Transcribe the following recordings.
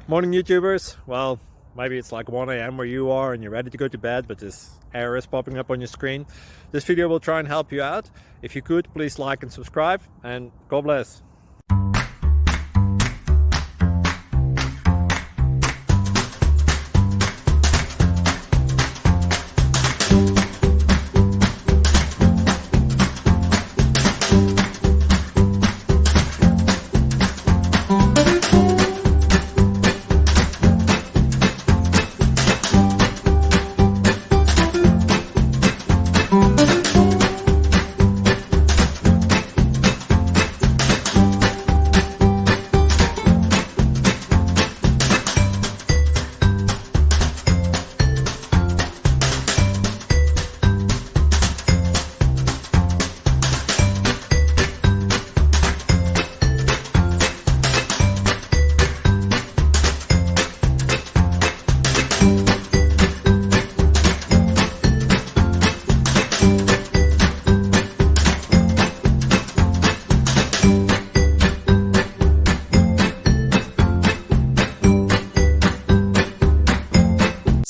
Morning YouTubers. Well, maybe it's like 1 a.m. where you are and you're ready to go to bed, but this error is popping up on your screen. This video will try and help you out. If you could, please like and subscribe, and God bless.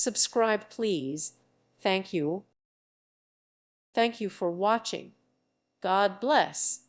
Subscribe, please. Thank you. Thank you for watching. God bless.